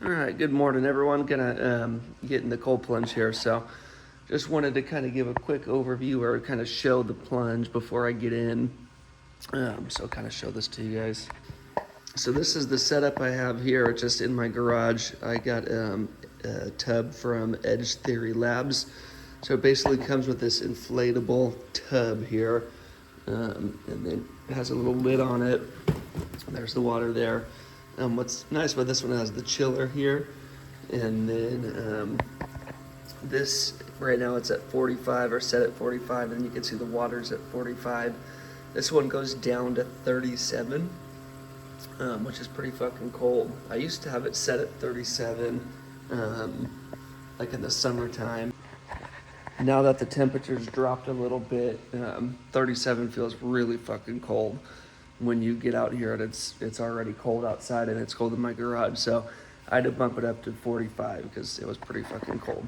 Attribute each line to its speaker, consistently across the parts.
Speaker 1: All right, good morning, everyone. Gonna get in the cold plunge here. So just wanted to kind of give a quick overview or kind of show the plunge before I get in. So kind of show this to you guys. So this is the setup I have here just in my garage. I got a tub from Edge Theory Labs. So it basically comes with this inflatable tub here. And then it has a little lid on it. There's the water there. What's nice about this one has the chiller here, and then this right now it's at 45 or set at 45, and you can see the water's at 45. This one goes down to 37, which is pretty fucking cold. I used to have it set at 37, like in the summertime. Now that the temperature's dropped a little bit, 37 feels really fucking cold. When you get out here and it's already cold outside and it's cold in my garage, so I had to bump it up to 45 because it was pretty fucking cold.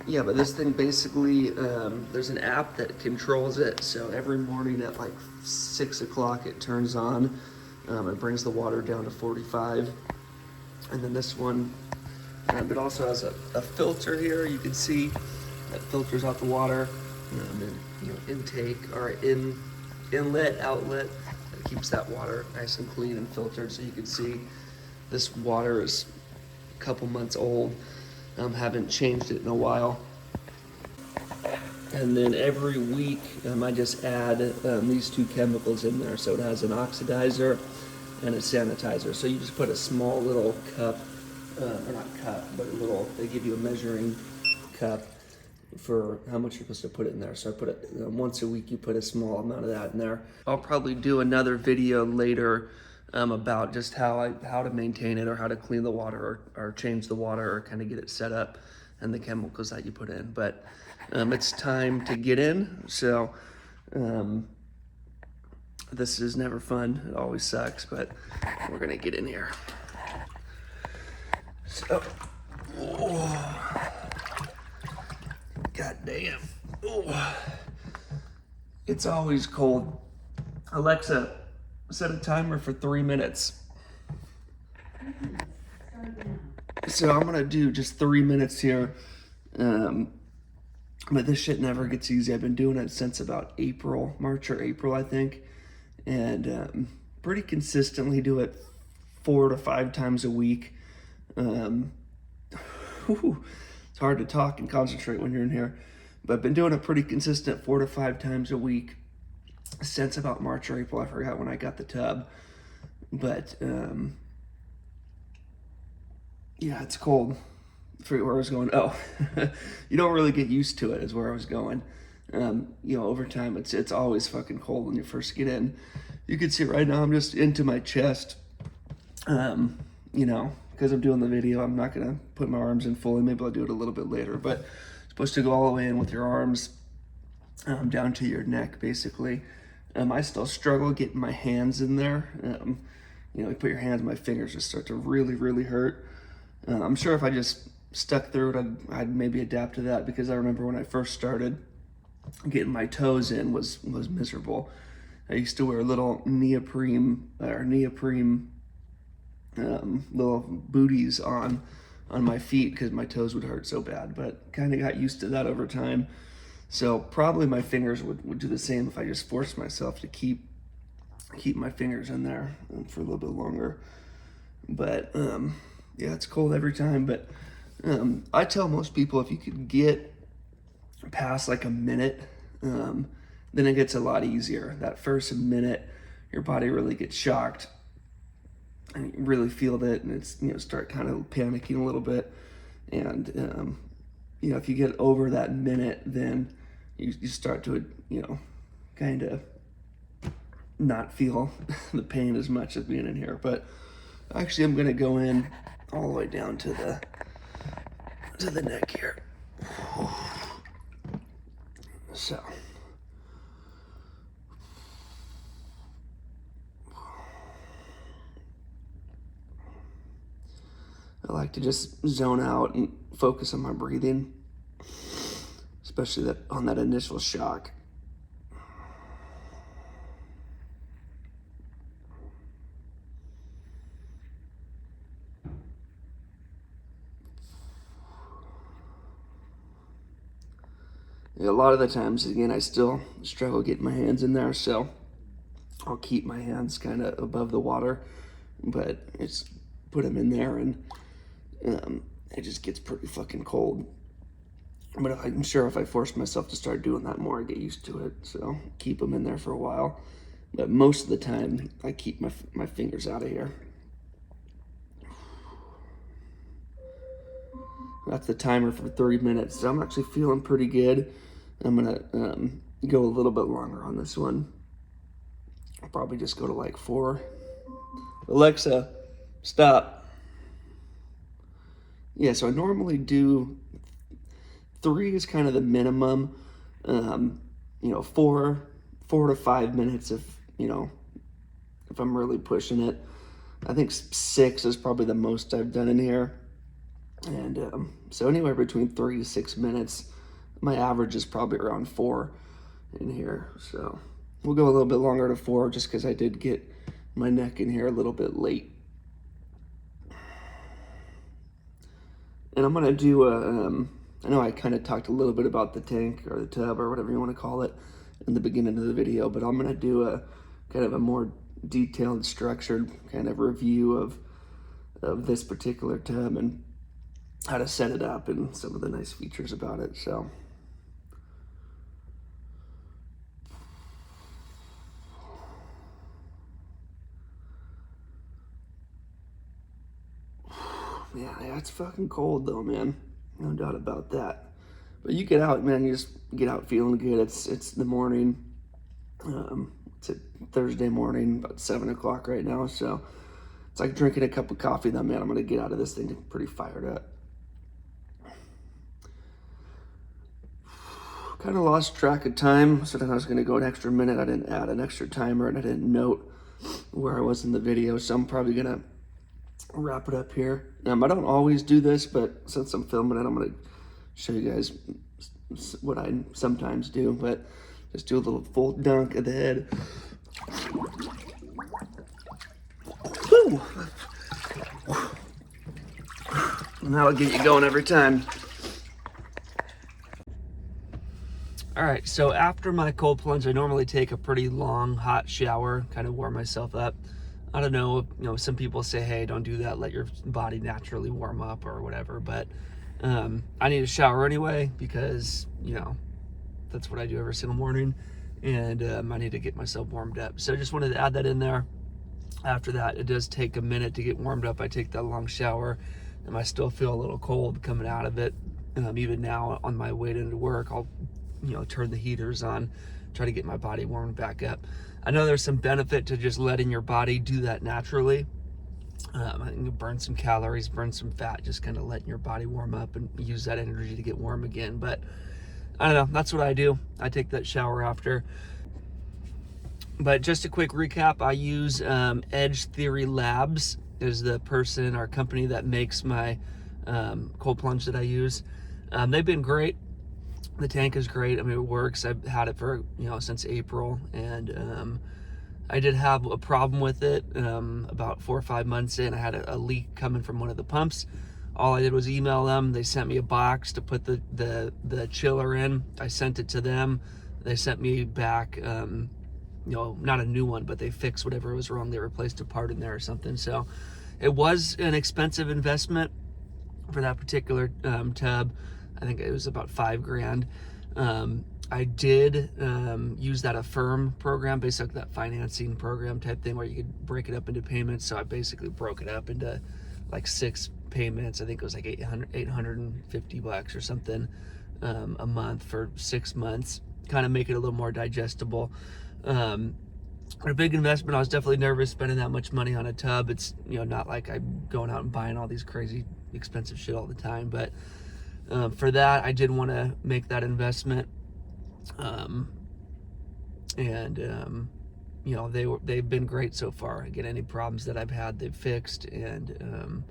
Speaker 1: Yeah, but this thing basically, there's an app that controls it, so every morning at like 6 o'clock it turns on. It brings the water down to 45, and then this one, it also has a filter here. You can see that filters out the water, and intake or inlet, outlet, that keeps that water nice and clean and filtered. So you can see this water is a couple months old. Haven't changed it in a while. And then every week I just add these two chemicals in there. So it has an oxidizer and a sanitizer. So you just put a small little cup, or not cup, but they give you a measuring cup for how much you're supposed to put in there. So I put it once a week, you put a small amount of that in there. I'll probably do another video later about just how to maintain it, or how to clean the water, or change the water, or kind of get it set up, and the chemicals that you put in. But it's time to get in. So this is never fun. It always sucks, but we're gonna get in here. So, God damn. Oh, it's always cold. Alexa, set a timer for 3 minutes. So I'm gonna do just 3 minutes here. But this shit never gets easy. I've been doing it since about March or April, I think. And pretty consistently do it 4 to 5 times a week. It's hard to talk and concentrate when you're in here, but I've been doing it pretty consistent 4 to 5 times a week since about March or April. I forgot when I got the tub, but yeah, it's cold. I forget where I was going. Oh, you don't really get used to it is where I was going. Over time, it's always fucking cold when you first get in. You can see right now I'm just into my chest. Because I'm doing the video, I'm not gonna put my arms in fully. Maybe I'll do it a little bit later, but it's supposed to go all the way in with your arms down to your neck, basically. I still struggle getting my hands in there. You put your hands, my fingers just start to really, really hurt. I'm sure if I just stuck through it, I'd maybe adapt to that, because I remember when I first started, getting my toes in was miserable. I used to wear little neoprene little booties on my feet because my toes would hurt so bad, but kind of got used to that over time. So probably my fingers would do the same if I just forced myself to keep my fingers in there for a little bit longer. But yeah, it's cold every time. But I tell most people, if you could get past like a minute, then it gets a lot easier. That first minute, your body really gets shocked, and you really feel it, and it's start kind of panicking a little bit. And if you get over that minute, then you start to kind of not feel the pain as much as being in here. But actually, I'm gonna go in all the way down to the neck here. So. I like to just zone out and focus on my breathing, especially on that initial shock. a lot of the times, again, I still struggle getting my hands in there, so I'll keep my hands kind of above the water, but it's put them in there, and it just gets pretty fucking cold. But I'm sure if I force myself to start doing that more, I get used to it. So keep them in there for a while. But most of the time, I keep my fingers out of here. That's the timer for 30 minutes. So I'm actually feeling pretty good. I'm gonna go a little bit longer on this one. I'll probably just go to like 4. Alexa, stop. Yeah, so I normally do 3 is kind of the minimum. 4 to 5 minutes if I'm really pushing it. I think 6 is probably the most I've done in here. And so anywhere between 3 to 6 minutes. My average is probably around 4 in here. So we'll go a little bit longer to 4 just because I did get my neck in here a little bit late. And I'm gonna do I know I kind of talked a little bit about the tank or the tub or whatever you want to call it in the beginning of the video, but I'm gonna do a kind of a more detailed, structured kind of review of this particular tub and how to set it up and some of the nice features about it. So yeah, it's fucking cold though, man. No doubt about that. But you get out, man, you just get out feeling good. It's the morning. It's a Thursday morning, about 7 o'clock right now. So it's like drinking a cup of coffee though, man. I'm gonna get out of this thing pretty fired up. Kind of lost track of time, so then I was gonna go an extra minute. I didn't add an extra timer and I didn't note where I was in the video, so I'm probably gonna wrap it up here. I don't always do this, but since I'm filming it, I'm gonna show you guys what I sometimes do. But just do a little full dunk of the head. Woo! And that'll get you going every time. All right, so after my cold plunge, I normally take a pretty long hot shower, kind of warm myself up. I don't know, some people say, hey, don't do that, let your body naturally warm up or whatever, but I need a shower anyway because, that's what I do every single morning, and I need to get myself warmed up. So I just wanted to add that in there. After that, it does take a minute to get warmed up. I take that long shower, and I still feel a little cold coming out of it. Even now on my way into work, I'll turn the heaters on, try to get my body warmed back up. I know there's some benefit to just letting your body do that naturally. I think you burn some calories, burn some fat, just kind of letting your body warm up and use that energy to get warm again. But I don't know, that's what I do. I take that shower after. But just a quick recap, I use Edge Theory Labs is the person or company that makes my cold plunge that I use. They've been great. The tank is great. I mean, it works. I've had it for, since April, and I did have a problem with it about 4 or 5 months in. I had a leak coming from one of the pumps. All I did was email them. They sent me a box to put the chiller in. I sent it to them. They sent me back, not a new one, but they fixed whatever was wrong. They replaced a part in there or something. So it was an expensive investment for that particular tub. I think it was about $5,000. I did use that Affirm program, basically that financing program type thing where you could break it up into payments. So I basically broke it up into like 6 payments. I think it was like $850 or something a month for 6 months, kind of make it a little more digestible. A big investment. I was definitely nervous spending that much money on a tub. It's not like I'm going out and buying all these crazy expensive shit all the time, but for that, I did want to make that investment, they've been great so far. Again, any problems that I've had, they've fixed, and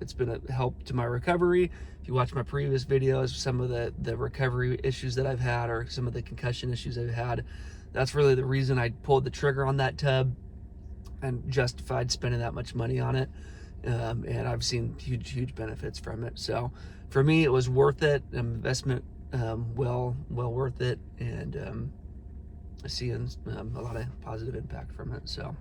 Speaker 1: it's been a help to my recovery. If you watch my previous videos, some of the recovery issues that I've had, or some of the concussion issues I've had, that's really the reason I pulled the trigger on that tub and justified spending that much money on it. And I've seen huge benefits from it. So for me, it was worth it. Investment well worth it, and seeing a lot of positive impact from it. So